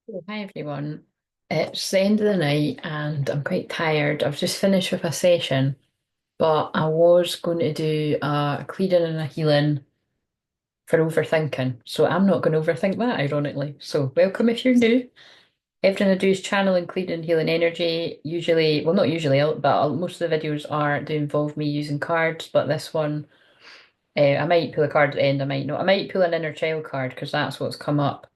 Oh, hi everyone. It's the end of the night and I'm quite tired. I've just finished with a session, but I was going to do a cleaning and a healing for overthinking. So I'm not going to overthink that, ironically. So welcome if you're new. Everything I do is channeling, cleaning, healing energy. Usually, well, not usually, but most of the videos do involve me using cards, but this one, I might pull a card at the end, I might not. I might pull an inner child card because that's what's come up.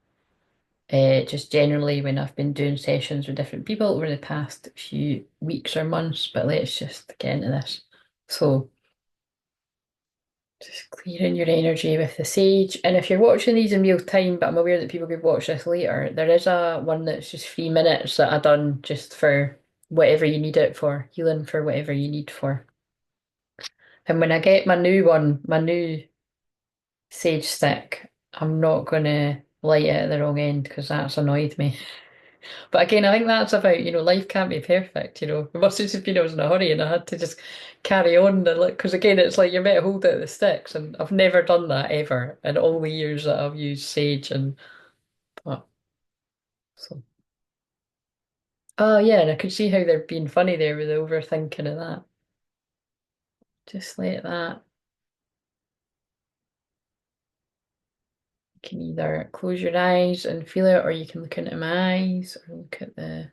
Just generally when I've been doing sessions with different people over the past few weeks or months, but let's just get into this. So, just clearing your energy with the sage. And if you're watching these in real time, but I'm aware that people could watch this later, there is a one that's just 3 minutes that I done just for whatever you need it for, healing for whatever you need for. And when I get my new one, my new sage stick, I'm not gonna light it at the wrong end because that's annoyed me. But again, I think that's about, life can't be perfect, It must have just been I was in a hurry and I had to just carry on and look, because again, it's like you're meant to hold it at the sticks, and I've never done that ever in all the years that I've used Sage and but so. Oh yeah, and I could see how they're being funny there with the overthinking of that. Just like that. You can either close your eyes and feel it, or you can look into my eyes or look at the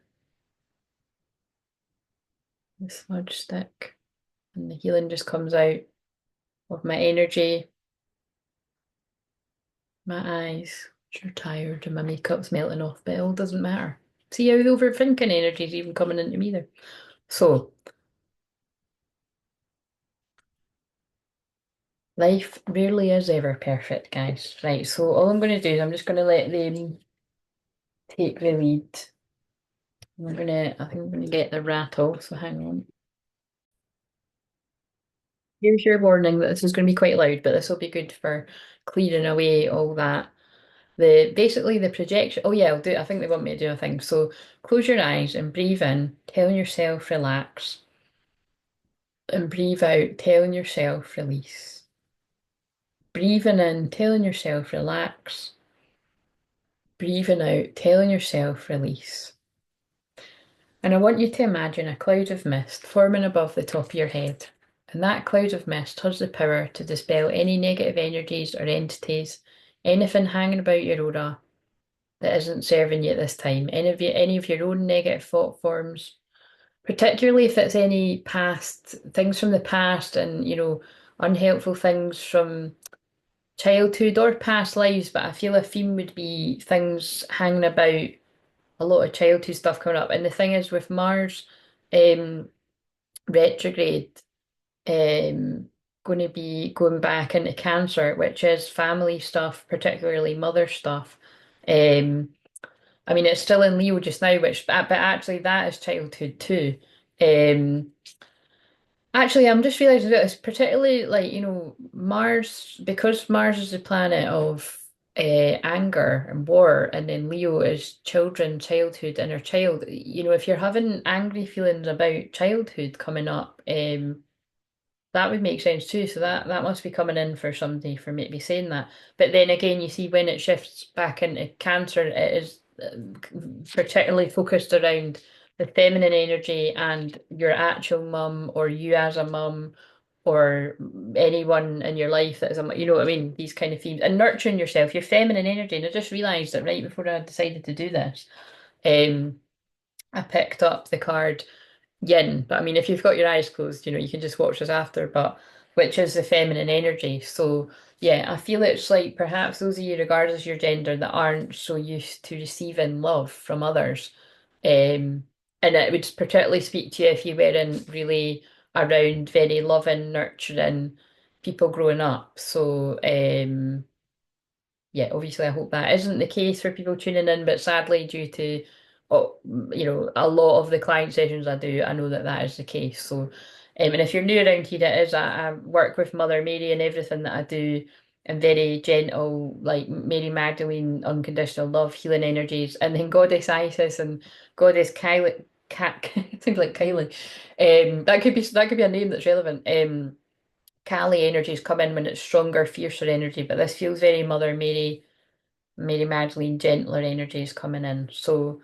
smudge stick, and the healing just comes out of my energy. My eyes are tired and my makeup's melting off, but it all doesn't matter. See how the overthinking energy's even coming into me there. So, life rarely is ever perfect, guys. Right, so all I'm going to do is I'm just going to let them take the lead. I think I'm going to get the rattle, so hang on. Here's your warning that this is going to be quite loud, but this will be good for clearing away all that. Basically the projection. Oh yeah, I'll do. I think they want me to do a thing. So close your eyes and breathe in, telling yourself relax. And breathe out, telling yourself release. Breathing in, telling yourself relax. Breathing out, telling yourself release. And I want you to imagine a cloud of mist forming above the top of your head. And that cloud of mist has the power to dispel any negative energies or entities, anything hanging about your aura that isn't serving you at this time, any of your own negative thought forms, particularly if it's any past things from the past and, unhelpful things from childhood or past lives, but I feel a theme would be things hanging about a lot of childhood stuff coming up. And the thing is with Mars um, retrograde going to be going back into Cancer, which is family stuff, particularly mother stuff. Um, I mean, it's still in Leo just now, but actually that is childhood too. Um, Actually, I'm just realizing that it's particularly like, Mars, because Mars is the planet of anger and war, and then Leo is children, childhood, inner child. If you're having angry feelings about childhood coming up, that would make sense too. So that must be coming in for somebody for me to be saying that. But then again, you see when it shifts back into Cancer, it is particularly focused around the feminine energy and your actual mum or you as a mum or anyone in your life that is a, you know what I mean? These kind of themes and nurturing yourself, your feminine energy. And I just realized that right before I decided to do this, um, I picked up the card yin. But I mean, if you've got your eyes closed, you can just watch this after, but which is the feminine energy. So yeah, I feel it's like perhaps those of you, regardless of your gender, that aren't so used to receiving love from others. Um, and it would particularly speak to you if you weren't really around very loving, nurturing people growing up. So yeah, obviously, I hope that isn't the case for people tuning in, but sadly, due to a lot of the client sessions I do, I know that that is the case. So, and if you're new around here, it is. I work with Mother Mary and everything that I do, and very gentle, like Mary Magdalene, unconditional love, healing energies, and then Goddess Isis and Goddess Kylie. Things like Kylie. That could be a name that's relevant. Kali energies come in when it's stronger, fiercer energy, but this feels very Mother Mary Mary Magdalene, gentler energies coming in. So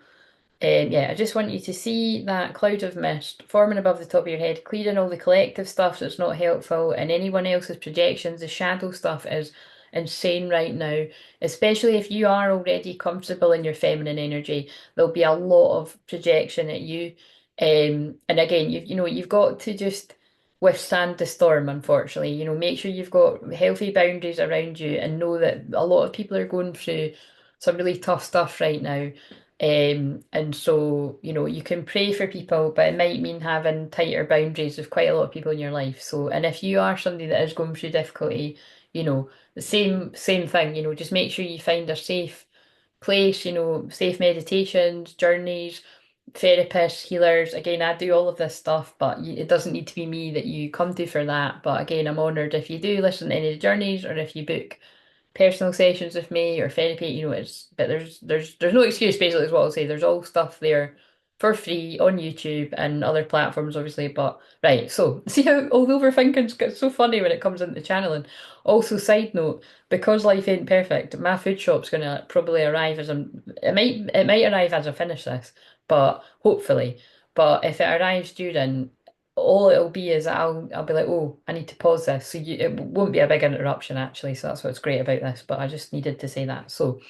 yeah, I just want you to see that cloud of mist forming above the top of your head, clearing all the collective stuff that's not helpful, and anyone else's projections. The shadow stuff is insane right now, especially if you are already comfortable in your feminine energy. There'll be a lot of projection at you. And again, you've got to just withstand the storm, unfortunately. Make sure you've got healthy boundaries around you and know that a lot of people are going through some really tough stuff right now. And so, you can pray for people, but it might mean having tighter boundaries with quite a lot of people in your life. So, and if you are somebody that is going through difficulty, the same thing, just make sure you find a safe place, safe meditations, journeys, therapists, healers. Again, I do all of this stuff, but it doesn't need to be me that you come to for that. But again, I'm honoured if you do listen to any of the journeys or if you book personal sessions with me or therapy, but there's no excuse basically is what I'll say. There's all stuff there for free on YouTube and other platforms, obviously. But right, so see how all the overthinking's got so funny when it comes into channeling. Also, side note, because life ain't perfect, my food shop's gonna probably arrive as it might arrive as I finish this, but hopefully. But if it arrives during, all it'll be is I'll be like, oh, I need to pause this. So it won't be a big interruption actually. So that's what's great about this. But I just needed to say that. So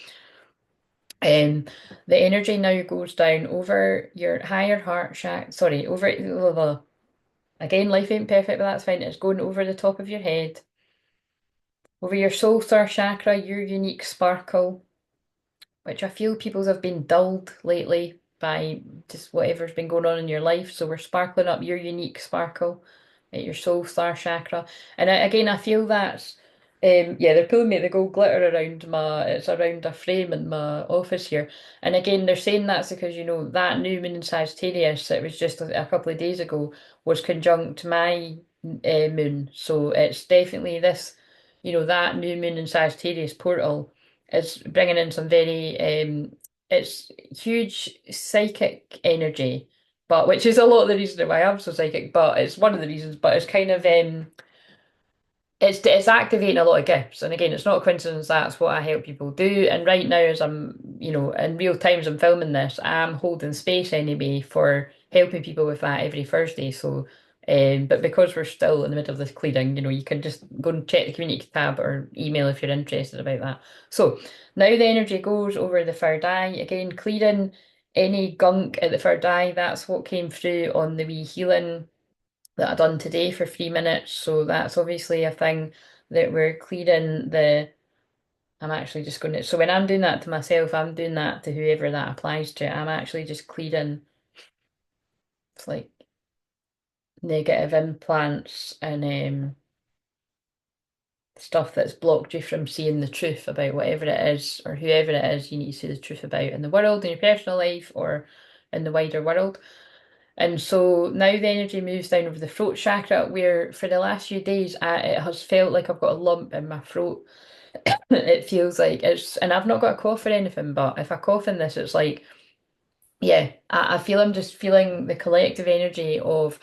um, the energy now goes down over your higher heart chakra. Sorry, over again. Life ain't perfect, but that's fine. It's going over the top of your head, over your soul star chakra, your unique sparkle, which I feel people's have been dulled lately by just whatever's been going on in your life. So we're sparkling up your unique sparkle at your soul star chakra. And again, I feel that's, yeah, they're pulling me the gold glitter around it's around a frame in my office here. And again, they're saying that's because, that new moon in Sagittarius, it was just a couple of days ago, was conjunct my moon. So it's definitely this, that new moon in Sagittarius portal is bringing in some very it's huge psychic energy, but which is a lot of the reason why I'm so psychic, but it's one of the reasons, but it's kind of it's activating a lot of gifts, and again, it's not a coincidence that's what I help people do. And right now, as I'm, in real time as I'm filming this, I'm holding space anyway for helping people with that every Thursday. So, but because we're still in the middle of this clearing, you can just go and check the community tab or email if you're interested about that. So now the energy goes over the third eye again, clearing any gunk at the third eye. That's what came through on the wee healing that I done today for 3 minutes. So that's obviously a thing that we're clearing I'm actually just going to, so when I'm doing that to myself, I'm doing that to whoever that applies to. I'm actually just clearing, it's like negative implants and stuff that's blocked you from seeing the truth about whatever it is or whoever it is you need to see the truth about in the world, in your personal life, or in the wider world. And so now the energy moves down over the throat chakra, where for the last few days it has felt like I've got a lump in my throat. It feels like and I've not got a cough or anything, but if I cough in this, it's like, yeah, I feel I'm just feeling the collective energy of,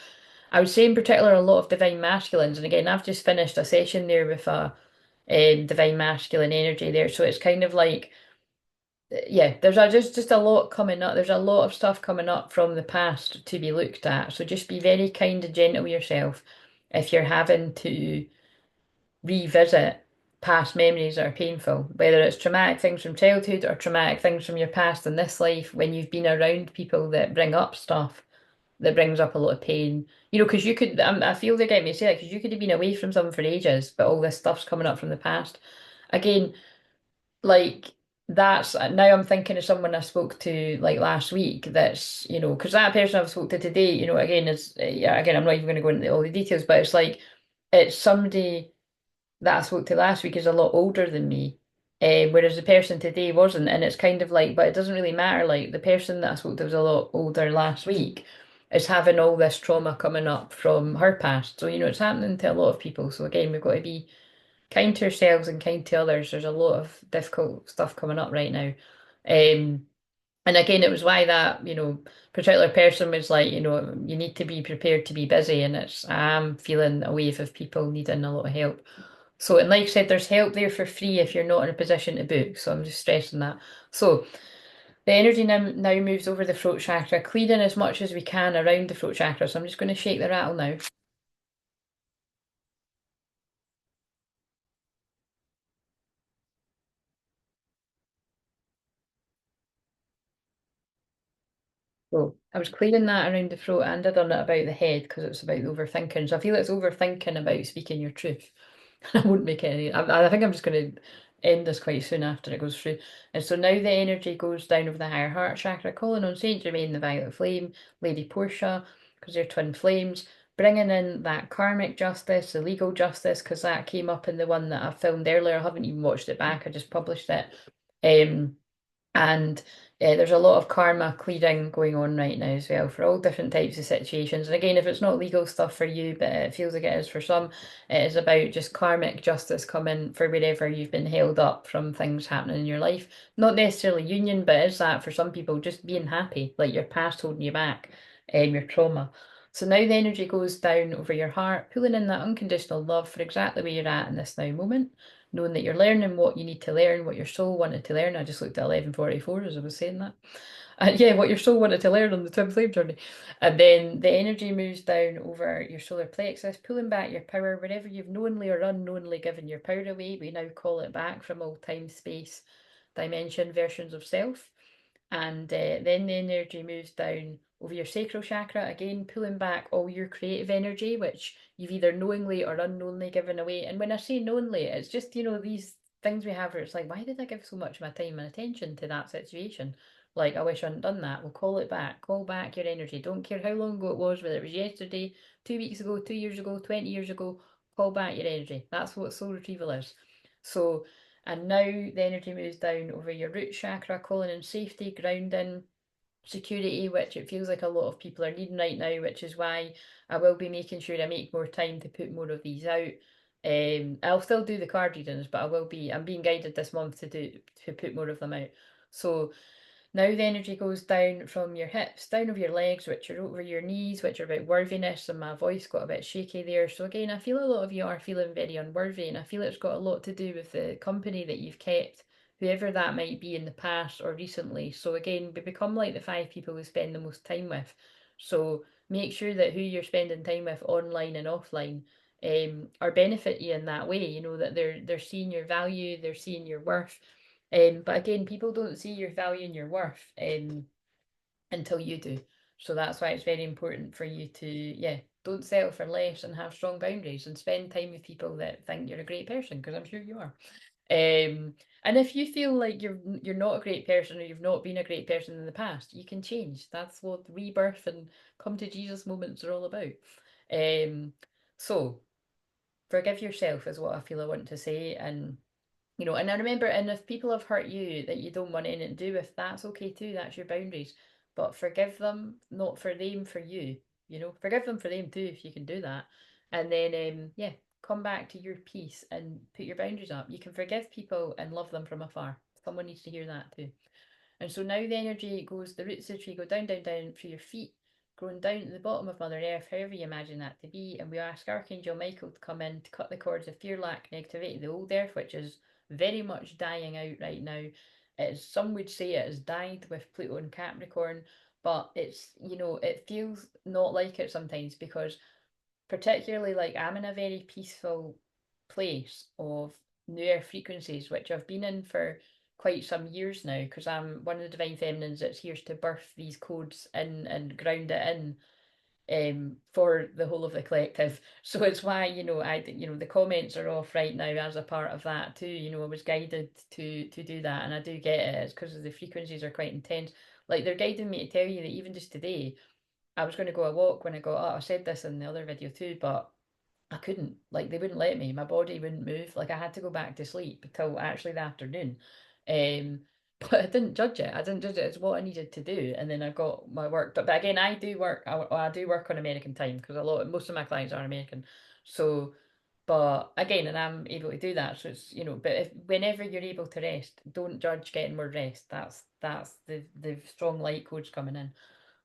I would say in particular, a lot of divine masculines. And again, I've just finished a session there with a divine masculine energy there. So it's kind of like, yeah, there's just a lot coming up. There's a lot of stuff coming up from the past to be looked at. So just be very kind and gentle with yourself if you're having to revisit past memories that are painful, whether it's traumatic things from childhood or traumatic things from your past in this life when you've been around people that bring up stuff that brings up a lot of pain. Because you could, I feel they get me to say that because you could have been away from someone for ages, but all this stuff's coming up from the past. Again, like that's now I'm thinking of someone I spoke to like last week that's because that person I've spoke to today again is yeah, again I'm not even going to go into all the details, but it's like it's somebody that I spoke to last week is a lot older than me, whereas the person today wasn't, and it's kind of like, but it doesn't really matter. Like the person that I spoke to was a lot older last week is having all this trauma coming up from her past. So it's happening to a lot of people. So again, we've got to be kind to ourselves and kind to others. There's a lot of difficult stuff coming up right now. Um, and again, it was why that, particular person was like, you need to be prepared to be busy. And I'm feeling a wave of people needing a lot of help. So, and like I said, there's help there for free if you're not in a position to book. So I'm just stressing that. So the energy now moves over the throat chakra, clearing as much as we can around the throat chakra. So I'm just going to shake the rattle now. So I was clearing that around the throat and I done it about the head because it's about the overthinking. So I feel it's overthinking about speaking your truth. I won't make it any. I think I'm just going to end this quite soon after it goes through. And so now the energy goes down over the higher heart chakra, calling on Saint Germain, the Violet Flame, Lady Portia, because they're twin flames, bringing in that karmic justice, the legal justice, because that came up in the one that I filmed earlier. I haven't even watched it back. I just published it. Um, and there's a lot of karma clearing going on right now as well for all different types of situations. And again, if it's not legal stuff for you, but it feels like it is for some, it is about just karmic justice coming for wherever you've been held up from things happening in your life. Not necessarily union, but is that for some people just being happy, like your past holding you back, your trauma. So now the energy goes down over your heart, pulling in that unconditional love for exactly where you're at in this now moment, knowing that you're learning what you need to learn, what your soul wanted to learn. I just looked at 1144 as I was saying that. Yeah, what your soul wanted to learn on the twin flame journey. And then the energy moves down over your solar plexus, pulling back your power wherever you've knowingly or unknowingly given your power away. We now call it back from all time, space, dimension versions of self. And then the energy moves down over your sacral chakra, again pulling back all your creative energy, which you've either knowingly or unknowingly given away. And when I say knowingly, it's just, these things we have where it's like, why did I give so much of my time and attention to that situation? Like, I wish I hadn't done that. Well, call it back. Call back your energy. Don't care how long ago it was, whether it was yesterday, 2 weeks ago, 2 years ago, 20 years ago. Call back your energy. That's what soul retrieval is. So, and now the energy moves down over your root chakra, calling in safety, grounding, security, which it feels like a lot of people are needing right now, which is why I will be making sure I make more time to put more of these out. I'll still do the card readings, but I'm being guided this month to put more of them out. So now the energy goes down from your hips, down over your legs, which are over your knees, which are about worthiness, and my voice got a bit shaky there. So again, I feel a lot of you are feeling very unworthy, and I feel it's got a lot to do with the company that you've kept, whoever that might be in the past or recently. So again, we become like the 5 people we spend the most time with. So make sure that who you're spending time with online and offline are benefit you in that way, that they're seeing your value, they're seeing your worth, but again, people don't see your value and your worth until you do. So that's why it's very important for you to, yeah, don't settle for less and have strong boundaries and spend time with people that think you're a great person, because I'm sure you are. And if you feel like you're not a great person or you've not been a great person in the past, you can change. That's what rebirth and come to Jesus moments are all about. So forgive yourself is what I feel I want to say, and I remember, and if people have hurt you that you don't want anything to do with, that's okay too. That's your boundaries. But forgive them, not for them, for you. Forgive them for them too, if you can do that. And then, yeah, come back to your peace and put your boundaries up. You can forgive people and love them from afar. Someone needs to hear that too. And so now the energy goes, the roots of the tree go down, down, down through your feet, going down to the bottom of Mother Earth, however you imagine that to be. And we ask Archangel Michael to come in to cut the cords of fear, lack, negativity, the old Earth, which is very much dying out right now. Some would say it has died with Pluto and Capricorn, but it feels not like it sometimes, because particularly, like, I'm in a very peaceful place of newer frequencies, which I've been in for quite some years now, because I'm one of the divine feminines that's here to birth these codes in and ground it in, for the whole of the collective. So it's why, the comments are off right now as a part of that too. I was guided to do that, and I do get it. It's because the frequencies are quite intense. Like, they're guiding me to tell you that even just today, I was going to go a walk when I got up. I said this in the other video too, but I couldn't. Like, they wouldn't let me. My body wouldn't move. Like, I had to go back to sleep until actually the afternoon. Um, but I didn't judge it. I didn't judge it. It's what I needed to do, and then I got my work. But again, I do work. I do work on American time, because most of my clients are American. So, but again, and I'm able to do that. So it's, But whenever you're able to rest, don't judge getting more rest. That's the strong light codes coming in.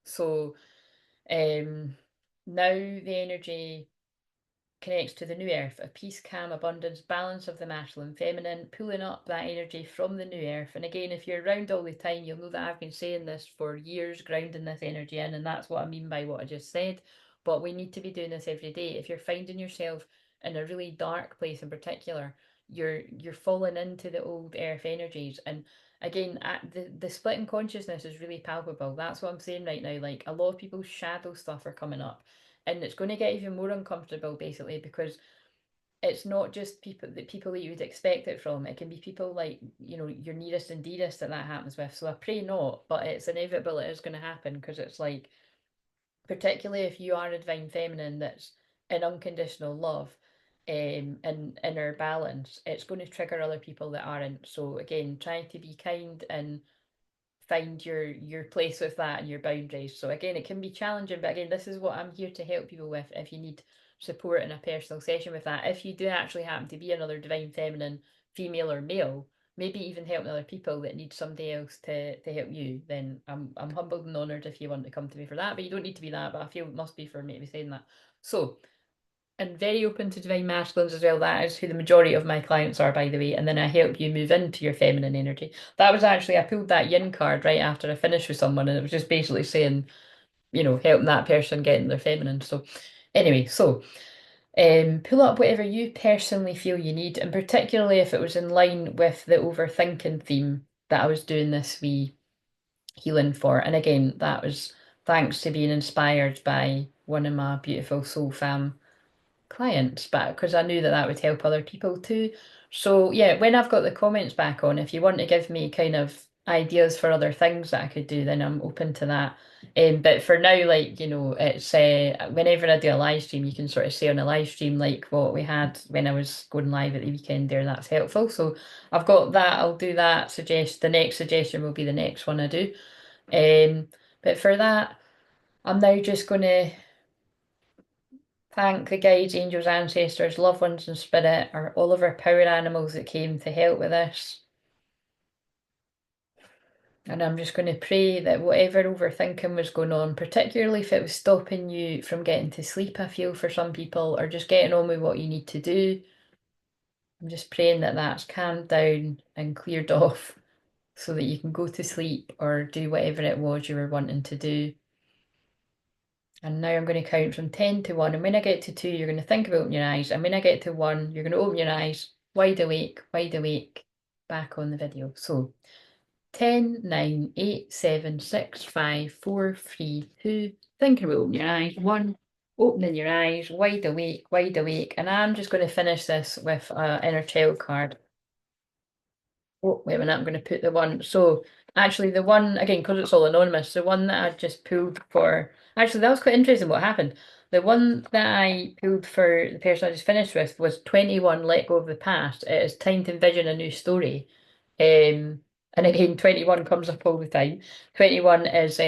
So, um, now the energy connects to the new earth, a peace, calm, abundance, balance of the masculine, feminine, pulling up that energy from the new earth. And again, if you're around all the time, you'll know that I've been saying this for years, grounding this energy in, and that's what I mean by what I just said. But we need to be doing this every day. If you're finding yourself in a really dark place in particular, you're falling into the old earth energies. And again, the split in consciousness is really palpable. That's what I'm saying right now. Like a lot of people's shadow stuff are coming up, and it's going to get even more uncomfortable basically because it's not just people that you would expect it from. It can be people like, your nearest and dearest that happens with. So I pray not, but it's inevitable. It is going to happen because it's like, particularly if you are a divine feminine that's in unconditional love, and inner balance, it's going to trigger other people that aren't. So again, trying to be kind and find your place with that and your boundaries. So again, it can be challenging, but again, this is what I'm here to help people with if you need support in a personal session with that. If you do actually happen to be another divine feminine, female or male, maybe even helping other people that need somebody else to help you, then I'm humbled and honoured if you want to come to me for that. But you don't need to be that, but I feel it must be for me to be saying that. So, and very open to divine masculines as well. That is who the majority of my clients are, by the way. And then I help you move into your feminine energy. That was actually, I pulled that yin card right after I finished with someone, and it was just basically saying, helping that person get in their feminine. So, anyway, so pull up whatever you personally feel you need, and particularly if it was in line with the overthinking theme that I was doing this wee healing for. And again, that was thanks to being inspired by one of my beautiful soul fam clients, but because I knew that would help other people too. So yeah, when I've got the comments back on, if you want to give me kind of ideas for other things that I could do, then I'm open to that. But for now, like, it's whenever I do a live stream, you can sort of say on a live stream like what we had when I was going live at the weekend there. That's helpful. So I've got that. I'll do that. The next suggestion will be the next one I do. But for that, I'm now just going to thank the guides, angels, ancestors, loved ones in spirit, or all of our power animals that came to help with this. And I'm just going to pray that whatever overthinking was going on, particularly if it was stopping you from getting to sleep, I feel for some people, or just getting on with what you need to do, I'm just praying that that's calmed down and cleared off so that you can go to sleep or do whatever it was you were wanting to do. And now I'm going to count from 10 to 1. And when I get to 2, you're going to think about opening your eyes. And when I get to 1, you're going to open your eyes, wide awake, back on the video. So 10, 9, 8, 7, 6, 5, 4, 3, 2. Thinking about opening your eyes. 1, opening your eyes, wide awake, wide awake. And I'm just going to finish this with an inner child card. Oh, wait a minute, I'm going to put the one. So, actually, the one, again, because it's all anonymous, the one that I just pulled for. Actually, that was quite interesting what happened. The one that I pulled for the person I just finished with was 21, let go of the past. It is time to envision a new story. And again, 21 comes up all the time. 21 is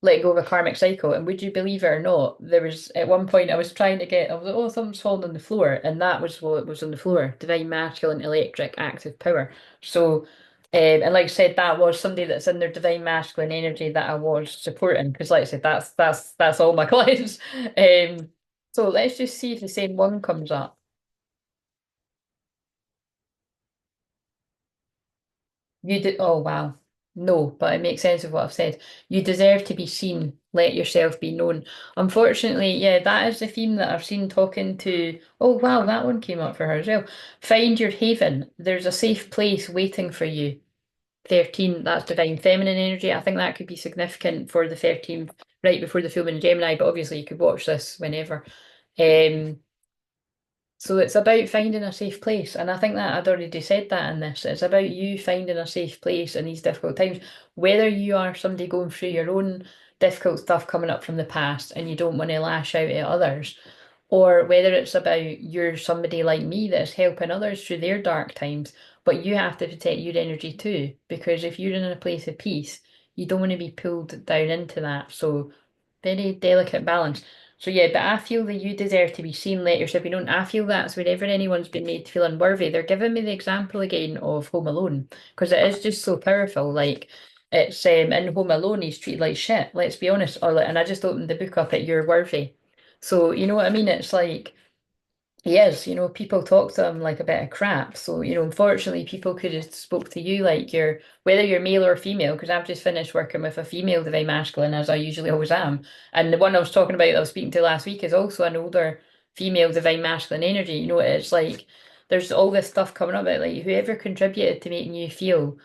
let go of a karmic cycle. And would you believe it or not, there was at one point I was trying to get, I was like, oh, something's fallen on the floor. And that was what was on the floor, divine masculine, electric, active power. So, and like I said, that was somebody that's in their divine masculine energy that I was supporting. Because like I said, that's all my clients. So let's just see if the same one comes up. You did, oh wow. No, but it makes sense of what I've said. You deserve to be seen. Let yourself be known. Unfortunately, yeah, that is the theme that I've seen talking to. Oh wow, that one came up for her as well. Find your haven. There's a safe place waiting for you. 13, that's divine feminine energy. I think that could be significant for the 13th, right before the full moon in Gemini, but obviously you could watch this whenever. Um, so it's about finding a safe place. And I think that I'd already said that in this. It's about you finding a safe place in these difficult times. Whether you are somebody going through your own difficult stuff coming up from the past and you don't want to lash out at others, or whether it's about you're somebody like me that's helping others through their dark times, but you have to protect your energy too. Because if you're in a place of peace, you don't want to be pulled down into that. So very delicate balance. So yeah, but I feel that you deserve to be seen, let yourself be known. I feel that's whenever anyone's been made to feel unworthy, they're giving me the example again of Home Alone because it is just so powerful. Like it's in Home Alone, he's treated like shit. Let's be honest. And I just opened the book up at You're Worthy. So you know what I mean? It's like He is, people talk to him like a bit of crap. So, unfortunately, people could have spoke to you like you're, whether you're male or female, because I've just finished working with a female divine masculine, as I usually always am. And the one I was talking about that I was speaking to last week is also an older female divine masculine energy. It's like there's all this stuff coming up about like whoever contributed to making you feel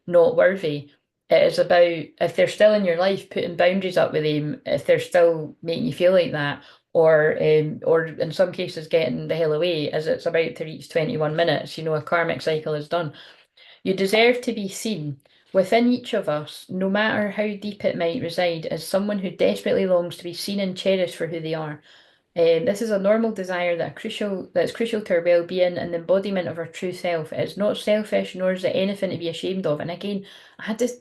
not worthy. It is about if they're still in your life, putting boundaries up with them, if they're still making you feel like that or in some cases getting the hell away as it's about to reach 21 minutes, a karmic cycle is done. You deserve to be seen. Within each of us, no matter how deep it might reside, is someone who desperately longs to be seen and cherished for who they are. This is a normal desire that's crucial to our well-being and the embodiment of our true self. It's not selfish, nor is it anything to be ashamed of. And again, I just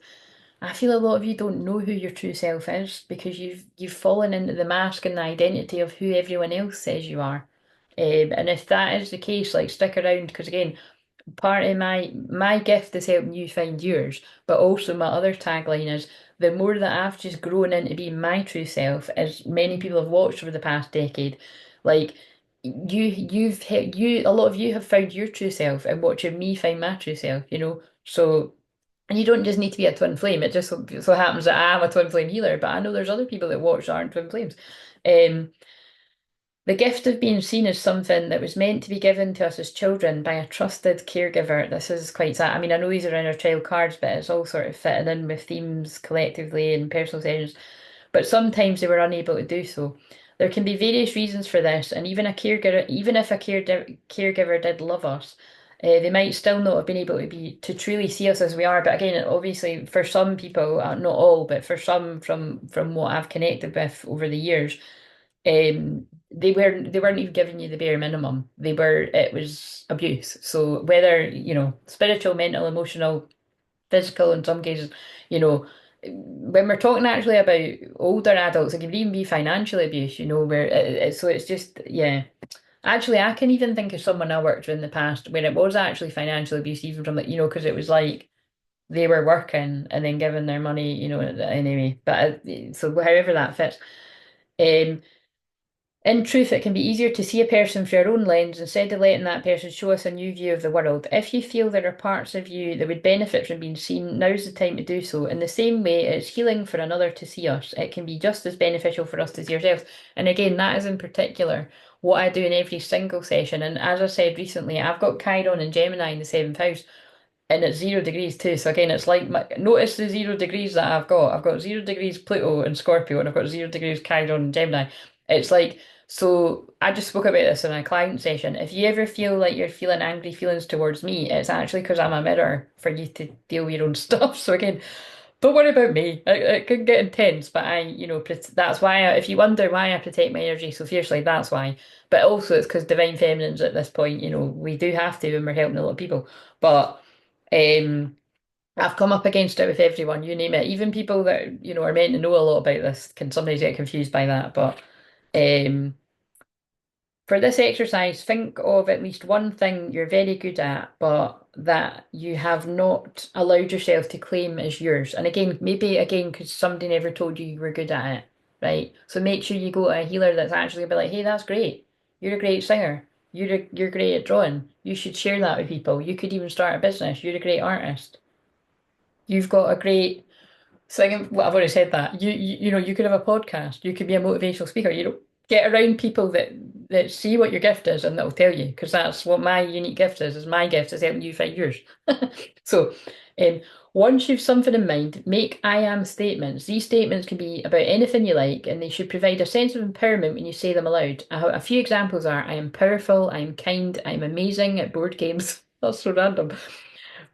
I feel a lot of you don't know who your true self is because you've fallen into the mask and the identity of who everyone else says you are. And if that is the case, like stick around because again, part of my gift is helping you find yours, but also my other tagline is the more that I've just grown into being my true self, as many people have watched over the past decade, like you a lot of you have found your true self and watching me find my true self. So and you don't just need to be a twin flame. It just so happens that I am a twin flame healer, but I know there's other people that watch that aren't twin flames. Um, the gift of being seen is something that was meant to be given to us as children by a trusted caregiver. This is quite sad. I mean, I know these are in our child cards, but it's all sort of fitting in with themes collectively and personal sessions. But sometimes they were unable to do so. There can be various reasons for this, and even if a caregiver did love us, they might still not have been able to truly see us as we are. But again, obviously, for some people, not all, but for some, from what I've connected with over the years, they weren't even giving you the bare minimum. It was abuse. So whether, spiritual, mental, emotional, physical in some cases, you know, when we're talking actually about older adults, it can even be financial abuse, where so it's just, yeah. Actually, I can even think of someone I worked with in the past where it was actually financial abuse, even from because it was like they were working and then giving their money, anyway. But so however that fits. Um, in truth, it can be easier to see a person through our own lens instead of letting that person show us a new view of the world. If you feel there are parts of you that would benefit from being seen, now's the time to do so. In the same way, it's healing for another to see us. It can be just as beneficial for us to see ourselves. And again, that is in particular what I do in every single session. And as I said recently, I've got Chiron and Gemini in the seventh house and it's 0 degrees too. So again, it's like notice the 0 degrees that I've got. I've got 0 degrees Pluto and Scorpio, and I've got 0 degrees Chiron and Gemini. It's like so. I just spoke about this in a client session. If you ever feel like you're feeling angry feelings towards me, it's actually because I'm a mirror for you to deal with your own stuff. So again, don't worry about me. It can get intense, but that's why if you wonder why I protect my energy so fiercely, that's why. But also it's because divine feminines at this point, we do have to when we're helping a lot of people. But um, I've come up against it with everyone, you name it. Even people that, are meant to know a lot about this can sometimes get confused by that. But um, for this exercise, think of at least one thing you're very good at, but that you have not allowed yourself to claim as yours. And again, maybe again, because somebody never told you you were good at it, right? So make sure you go to a healer that's actually gonna be like, hey, that's great. You're a great singer. You're great at drawing. You should share that with people. You could even start a business. You're a great artist. You've got a great singing. Well, I've already said that. You could have a podcast. You could be a motivational speaker. Get around people that see what your gift is and that will tell you because that's what my unique gift is my gift is helping you find yours. So, um, once you've something in mind, make I am statements. These statements can be about anything you like, and they should provide a sense of empowerment when you say them aloud. A few examples are: I am powerful, I am kind, I am amazing at board games. That's so random.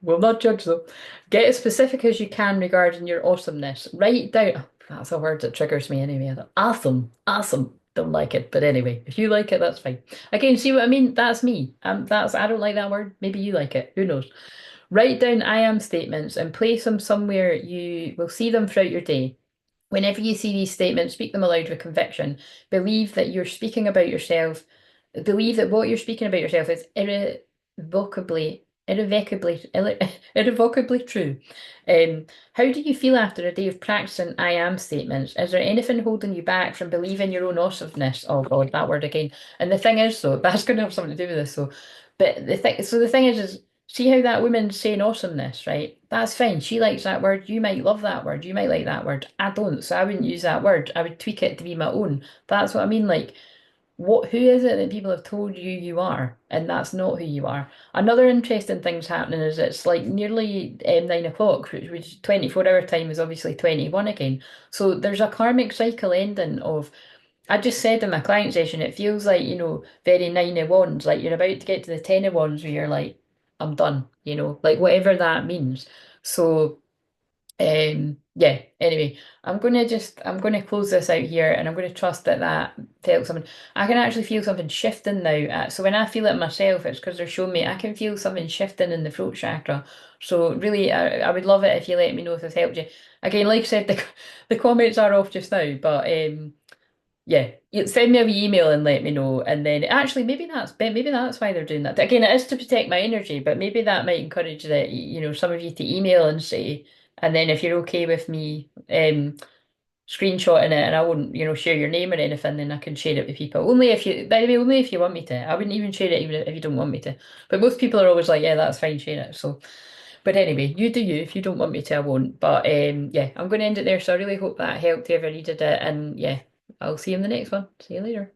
Will not judge though. Get as specific as you can regarding your awesomeness. Write down. Oh, that's a word that triggers me anyway. Awesome, awesome. Don't like it, but anyway, if you like it, that's fine. Again, see what I mean? That's me. I don't like that word. Maybe you like it. Who knows? Write down I am statements and place them somewhere you will see them throughout your day. Whenever you see these statements, speak them aloud with conviction. Believe that you're speaking about yourself. Believe that what you're speaking about yourself is irrevocably irrevocably true. How do you feel after a day of practicing I am statements? Is there anything holding you back from believing your own awesomeness? Oh God, that word again. And the thing is, though, that's going to have something to do with this. But the thing is, see how that woman's saying awesomeness, right? That's fine. She likes that word. You might love that word. You might like that word. I don't, so I wouldn't use that word. I would tweak it to be my own. That's what I mean. Like, who is it that people have told you you are, and that's not who you are. Another interesting thing's happening is it's like nearly 9 o'clock, which 24-hour time is obviously 21 again. So there's a karmic cycle ending of, I just said in my client session, it feels like, very 9 of wands, like you're about to get to the 10 of wands where you're like, I'm done, like whatever that means. So yeah, anyway, I'm gonna close this out here, and I'm gonna trust that that felt something. I can actually feel something shifting now. So when I feel it myself, it's because they're showing me I can feel something shifting in the throat chakra. So really, I would love it if you let me know if this helped you. Again, like I said, the comments are off just now, but yeah, you send me a wee email and let me know, and then actually maybe that's why they're doing that. Again, it is to protect my energy, but maybe that might encourage that some of you to email and say, and then if you're okay with me screenshotting it, and I won't share your name or anything, then I can share it with people. Only if you, by the way, only if you want me to. I wouldn't even share it even if you don't want me to. But most people are always like, yeah, that's fine, share it. So. But anyway, you do you. If you don't want me to, I won't. But yeah, I'm going to end it there. So I really hope that helped whoever needed it. And yeah, I'll see you in the next one. See you later.